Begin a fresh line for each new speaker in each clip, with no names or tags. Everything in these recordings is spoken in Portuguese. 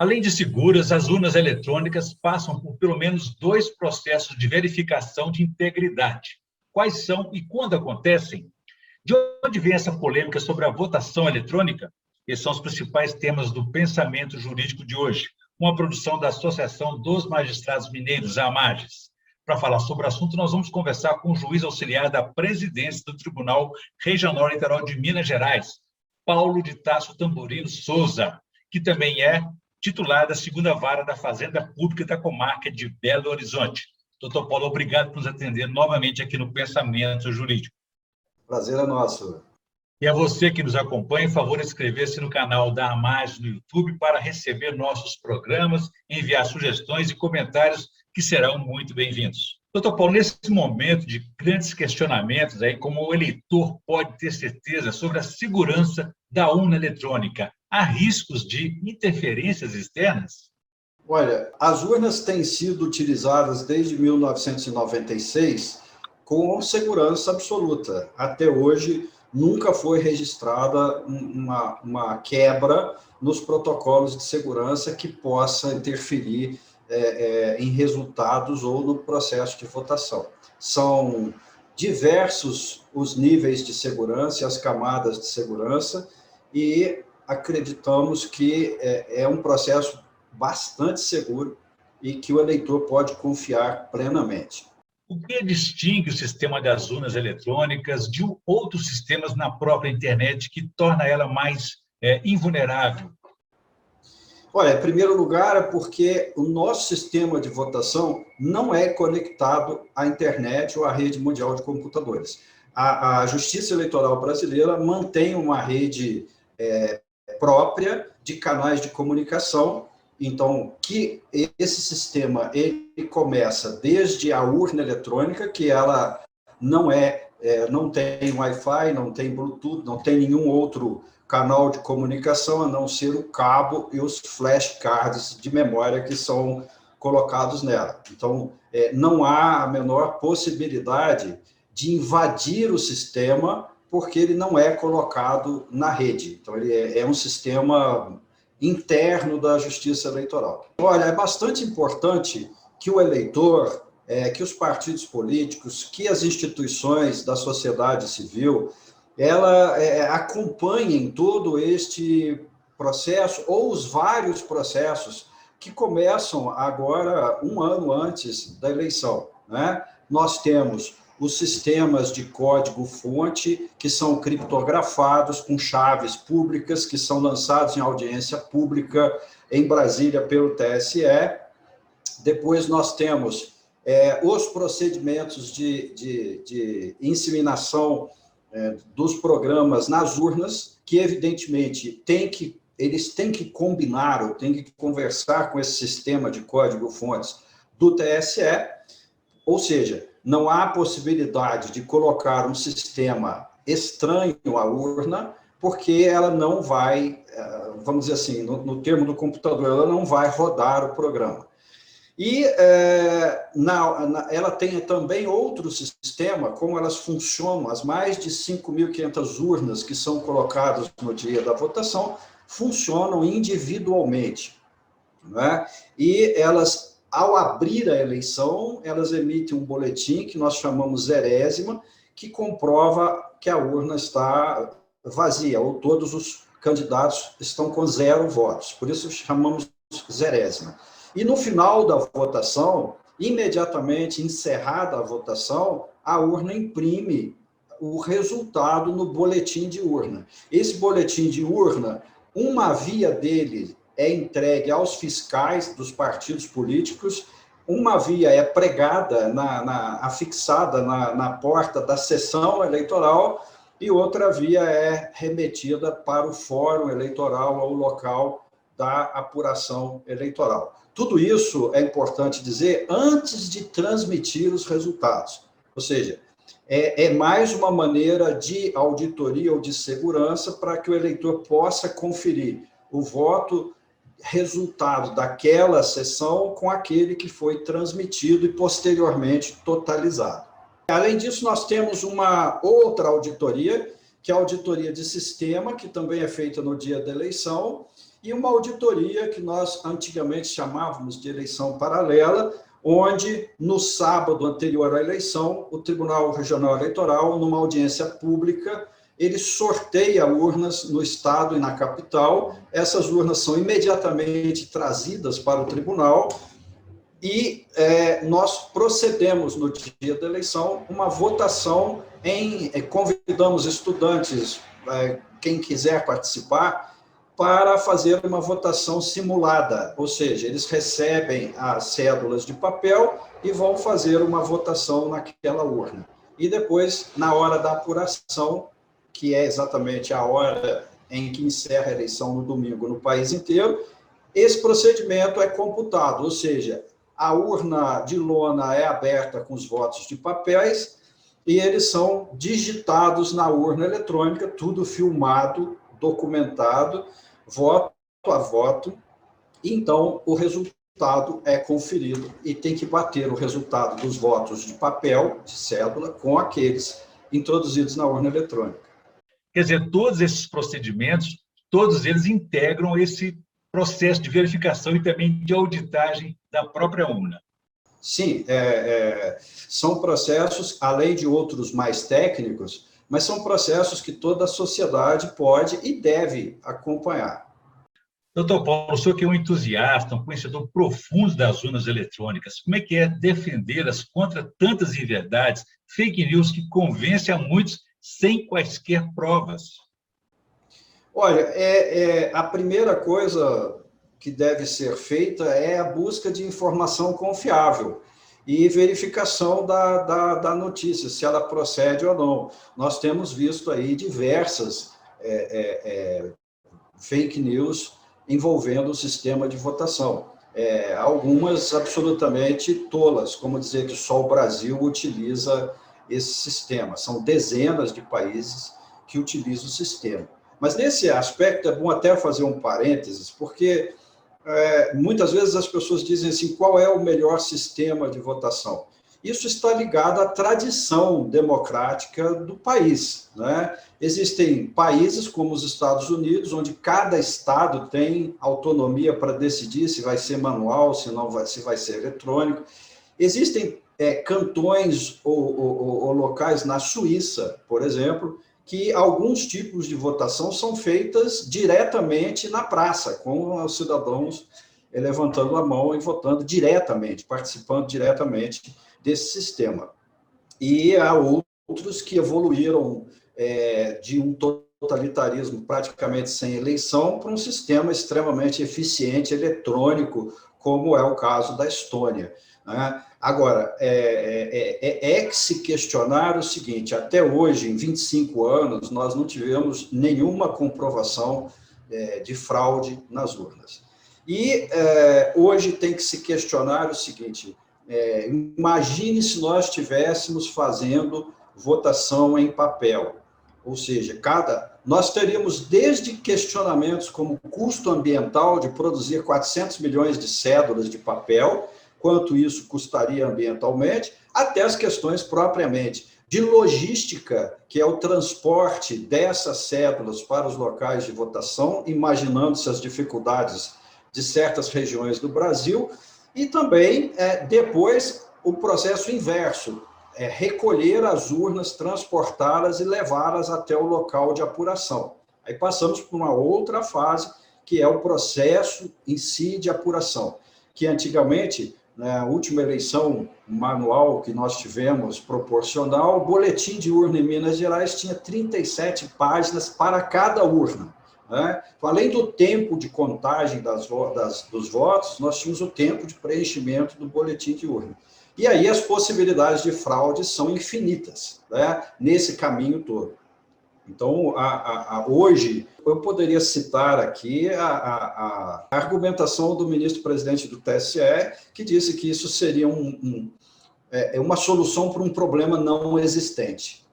Além de seguras, as urnas eletrônicas passam por pelo menos 2 processos de verificação de integridade. Quais são e quando acontecem? De onde vem essa polêmica sobre a votação eletrônica? Esses são os principais temas do pensamento jurídico de hoje, uma produção da Associação dos Magistrados Mineiros, a AMAGES. Para falar sobre o assunto, nós vamos conversar com o juiz auxiliar da presidência do Tribunal Regional Eleitoral de Minas Gerais, Paulo de Tarso Tamborino Souza, que também é titular da 2ª Vara da Fazenda Pública da comarca de Belo Horizonte. Doutor Paulo, obrigado por nos atender novamente aqui no Pensamento Jurídico.
Prazer é nosso.
E a você que nos acompanha, por favor, inscrever-se no canal da AMAGES no YouTube para receber nossos programas, enviar sugestões e comentários que serão muito bem-vindos. Doutor Paulo, nesse momento de grandes questionamentos, como o eleitor pode ter certeza sobre a segurança da urna eletrônica, há riscos de interferências externas?
Olha, as urnas têm sido utilizadas desde 1996 com segurança absoluta. Até hoje, nunca foi registrada uma quebra nos protocolos de segurança que possa interferir em resultados ou no processo de votação. São diversos os níveis de segurança e as camadas de segurança, e acreditamos que é um processo bastante seguro e que o eleitor pode confiar plenamente.
O que distingue o sistema das urnas eletrônicas de outros sistemas na própria internet que torna ela mais invulnerável?
Olha, em primeiro lugar, é porque o nosso sistema de votação não é conectado à internet ou à rede mundial de computadores. A Justiça Eleitoral brasileira mantém uma rede própria de canais de comunicação. Então, que esse sistema ele começa desde a urna eletrônica, que ela não tem Wi-Fi, não tem Bluetooth, não tem nenhum outro canal de comunicação, a não ser o cabo e os flashcards de memória que são colocados nela. Então, não há a menor possibilidade de invadir o sistema, porque ele não é colocado na rede. Então, ele é um sistema interno da Justiça Eleitoral. Olha, é bastante importante que o eleitor, que os partidos políticos, que as instituições da sociedade civil, acompanhem todo este processo, ou os vários processos que começam agora, um ano antes da eleição, né? Nós temos os sistemas de código-fonte, que são criptografados com chaves públicas, que são lançados em audiência pública em Brasília pelo TSE. Depois nós temos os procedimentos de inseminação dos programas nas urnas, que evidentemente eles têm que combinar, ou têm que conversar com esse sistema de código-fontes do TSE, ou seja, não há possibilidade de colocar um sistema estranho à urna, porque ela não vai, vamos dizer assim, no termo do computador, ela não vai rodar o programa. E ela tem também outro sistema, como elas funcionam, as mais de 5.500 urnas que são colocadas no dia da votação, funcionam individualmente, né? E elas, ao abrir a eleição, elas emitem um boletim que nós chamamos zerésima, que comprova que a urna está vazia, ou todos os candidatos estão com 0 votos, por isso chamamos zerésima. E no final da votação, imediatamente encerrada a votação, a urna imprime o resultado no boletim de urna. Esse boletim de urna, uma via dele é entregue aos fiscais dos partidos políticos, uma via é pregada, afixada na porta da sessão eleitoral, e outra via é remetida para o fórum eleitoral, ao local da apuração eleitoral. Tudo isso é importante dizer antes de transmitir os resultados. Ou seja, é mais uma maneira de auditoria ou de segurança para que o eleitor possa conferir o voto resultado daquela sessão com aquele que foi transmitido e posteriormente totalizado. Além disso, nós temos uma outra auditoria, que é a auditoria de sistema, que também é feita no dia da eleição, e uma auditoria que nós antigamente chamávamos de eleição paralela, onde, no sábado anterior à eleição, o Tribunal Regional Eleitoral, numa audiência pública, ele sorteia urnas no estado e na capital. Essas urnas são imediatamente trazidas para o tribunal e nós procedemos, no dia da eleição, uma votação convidamos estudantes, quem quiser participar, para fazer uma votação simulada, ou seja, eles recebem as cédulas de papel e vão fazer uma votação naquela urna. E depois, na hora da apuração, que é exatamente a hora em que encerra a eleição no domingo no país inteiro, esse procedimento é computado, ou seja, a urna de lona é aberta com os votos de papéis e eles são digitados na urna eletrônica, tudo filmado, documentado, voto a voto, e então o resultado é conferido e tem que bater o resultado dos votos de papel, de cédula, com aqueles introduzidos na urna eletrônica.
Quer dizer, todos esses procedimentos, todos eles integram esse processo de verificação e também de auditagem da própria urna.
Sim, são processos, além de outros mais técnicos, mas são processos que toda a sociedade pode e deve acompanhar.
Doutor Paulo, o senhor que é um entusiasta, um conhecedor profundo das urnas eletrônicas, como é que é defendê-las contra tantas inverdades, fake news que convencem a muitos sem quaisquer provas?
Olha, a primeira coisa que deve ser feita é a busca de informação confiável e verificação da notícia, se ela procede ou não. Nós temos visto aí diversas fake news envolvendo o sistema de votação. Algumas absolutamente tolas, como dizer que só o Brasil utiliza esse sistema. São dezenas de países que utilizam o sistema. Mas, nesse aspecto, é bom até fazer um parênteses, porque muitas vezes as pessoas dizem assim, qual é o melhor sistema de votação? Isso está ligado à tradição democrática do país, né? Existem países como os Estados Unidos, onde cada estado tem autonomia para decidir se vai ser manual, se vai ser eletrônico. Existem cantões ou locais na Suíça, por exemplo, que alguns tipos de votação são feitas diretamente na praça, com os cidadãos levantando a mão e votando diretamente, participando diretamente desse sistema. E há outros que evoluíram de um totalitarismo praticamente sem eleição para um sistema extremamente eficiente, eletrônico, como é o caso da Estônia, né? Agora, que se questionar o seguinte, até hoje, em 25 anos, nós não tivemos nenhuma comprovação de fraude nas urnas. E hoje tem que se questionar o seguinte, imagine se nós estivéssemos fazendo votação em papel, ou seja, nós teríamos desde questionamentos como o custo ambiental de produzir 400 milhões de cédulas de papel, quanto isso custaria ambientalmente, até as questões propriamente de logística, que é o transporte dessas cédulas para os locais de votação, imaginando-se as dificuldades de certas regiões do Brasil, e também, depois, o processo inverso, recolher as urnas, transportá-las e levá-las até o local de apuração. Aí passamos por uma outra fase, que é o processo em si de apuração, que antigamente, na última eleição manual que nós tivemos, proporcional, o boletim de urna em Minas Gerais tinha 37 páginas para cada urna, né? Então, além do tempo de contagem dos votos, nós tínhamos o tempo de preenchimento do boletim de urna. E aí as possibilidades de fraude são infinitas, né, nesse caminho todo. Então, hoje, eu poderia citar aqui a argumentação do ministro-presidente do TSE, que disse que isso seria uma solução para um problema não existente.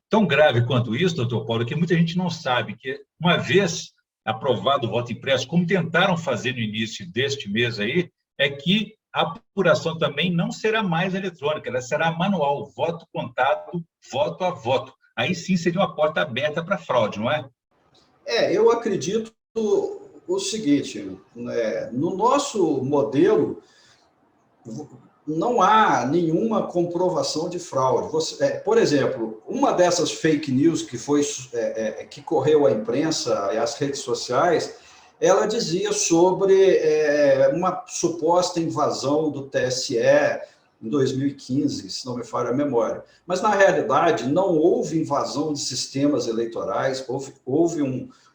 Tão grave quanto isso, doutor Paulo, que muita gente não sabe que, uma vez aprovado o voto impresso, como tentaram fazer no início deste mês aí, é que a apuração também não será mais eletrônica, ela será manual, voto contado, voto a voto. Aí sim seria uma porta aberta para fraude, não é?
Eu acredito o seguinte, né, no nosso modelo, não há nenhuma comprovação de fraude. Por exemplo, uma dessas fake news que correu à imprensa e às redes sociais, ela dizia sobre uma suposta invasão do TSE em 2015, se não me falha a memória. Mas, na realidade, não houve invasão de sistemas eleitorais, houve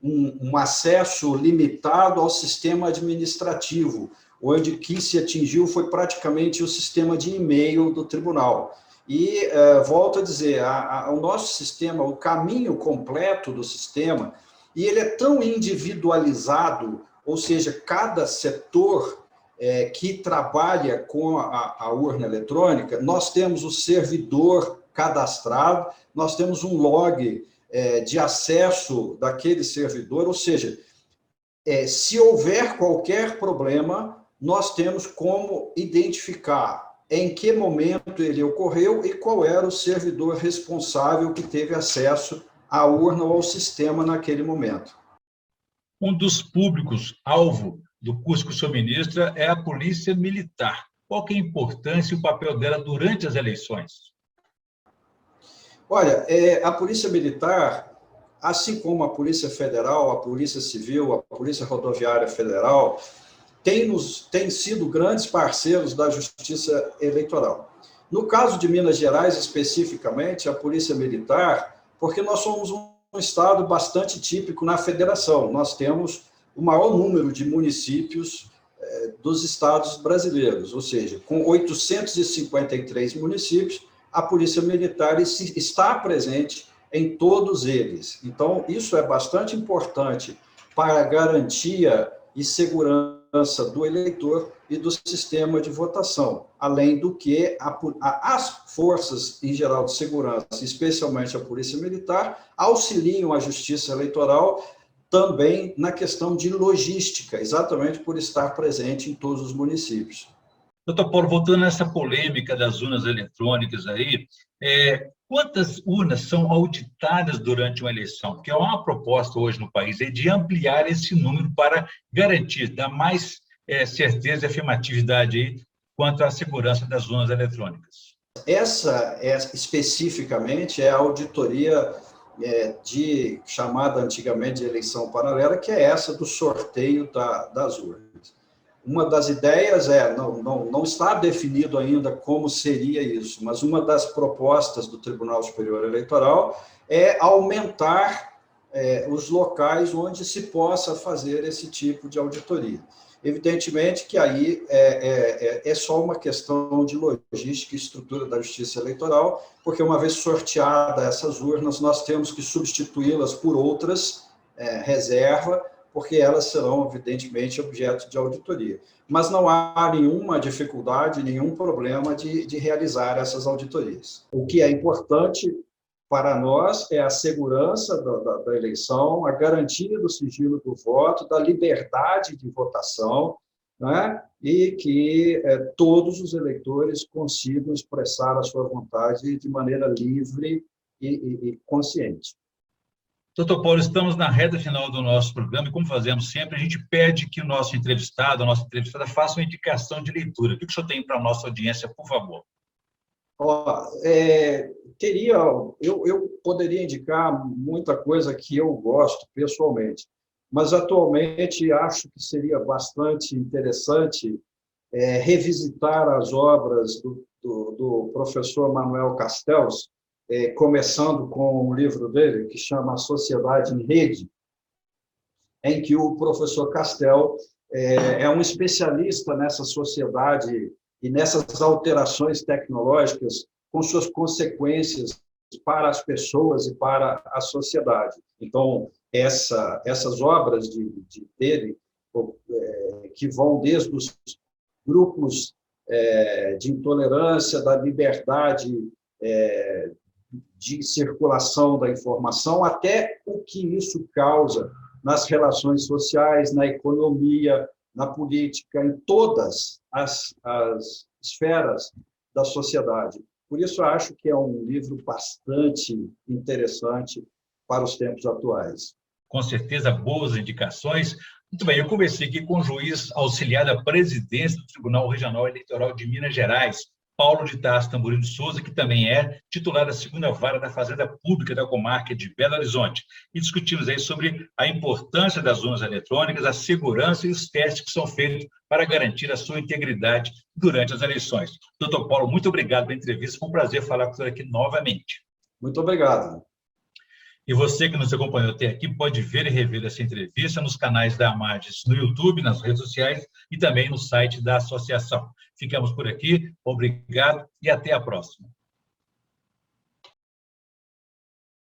um acesso limitado ao sistema administrativo, onde o que se atingiu foi praticamente o sistema de e-mail do tribunal. E, volto a dizer, o nosso sistema, o caminho completo do sistema, e ele é tão individualizado, ou seja, cada setor que trabalha com a urna eletrônica, nós temos o servidor cadastrado, nós temos um log de acesso daquele servidor, ou seja, se houver qualquer problema, nós temos como identificar em que momento ele ocorreu e qual era o servidor responsável que teve acesso à urna ou ao sistema naquele momento.
Um dos públicos-alvo do curso que o senhor ministra é a Polícia Militar. Qual que é a importância e o papel dela durante as eleições?
Olha, a Polícia Militar, assim como a Polícia Federal, a Polícia Civil, a Polícia Rodoviária Federal, tem sido grandes parceiros da Justiça Eleitoral. No caso de Minas Gerais, especificamente, a Polícia Militar, porque nós somos um estado bastante típico na federação, nós temos o maior número de municípios dos estados brasileiros, ou seja, com 853 municípios, a Polícia Militar está presente em todos eles. Então, isso é bastante importante para a garantia e segurança do eleitor e do sistema de votação, além do que as forças, em geral, de segurança, especialmente a Polícia Militar, auxiliam a Justiça Eleitoral também na questão de logística, exatamente por estar presente em todos os municípios.
Doutor Paulo, voltando nessa polêmica das urnas eletrônicas aí, quantas urnas são auditadas durante uma eleição? Porque há uma proposta hoje no país de ampliar esse número para garantir, dar mais certeza e afirmatividade aí quanto à segurança das urnas eletrônicas.
Essa, especificamente, é a auditoria chamada antigamente de eleição paralela, que é essa do sorteio das urnas. Uma das ideias não está definido ainda como seria isso, mas uma das propostas do Tribunal Superior Eleitoral é aumentar os locais onde se possa fazer esse tipo de auditoria. Evidentemente que aí é só uma questão de logística e estrutura da Justiça Eleitoral, porque uma vez sorteadas essas urnas, nós temos que substituí-las por outras reserva, porque elas serão, evidentemente, objeto de auditoria. Mas não há nenhuma dificuldade, nenhum problema de realizar essas auditorias. O que é importante para nós é a segurança da eleição, a garantia do sigilo do voto, da liberdade de votação, né? E que todos os eleitores consigam expressar a sua vontade de maneira livre e consciente.
Doutor Paulo, estamos na reta final do nosso programa e, como fazemos sempre, a gente pede que o nosso entrevistado, a nossa entrevistada, faça uma indicação de leitura. O que o senhor tem para a nossa audiência, por favor?
Eu poderia indicar muita coisa que eu gosto pessoalmente, mas atualmente acho que seria bastante interessante revisitar as obras do professor Manuel Castells, começando com um livro dele que chama A Sociedade em Rede, em que o professor Castells é um especialista nessa sociedade e nessas alterações tecnológicas com suas consequências para as pessoas e para a sociedade. Então, essas obras dele, que vão desde os grupos de intolerância, da liberdade de circulação da informação, até o que isso causa nas relações sociais, na economia, na política, em todas as esferas da sociedade. Por isso, acho que é um livro bastante interessante para os tempos atuais.
Com certeza, boas indicações. Muito bem, eu conversei aqui com o juiz auxiliar da presidência do Tribunal Regional Eleitoral de Minas Gerais, Paulo de Tarso Tamboril de Souza, que também é titular da 2ª Vara da Fazenda Pública da comarca de Belo Horizonte. E discutimos aí sobre a importância das urnas eletrônicas, a segurança e os testes que são feitos para garantir a sua integridade durante as eleições. Doutor Paulo, muito obrigado pela entrevista, foi um prazer falar com o senhor aqui novamente.
Muito obrigado.
E você que nos acompanhou até aqui pode ver e rever essa entrevista nos canais da Amarges no YouTube, nas redes sociais e também no site da associação. Ficamos por aqui, obrigado e até a próxima.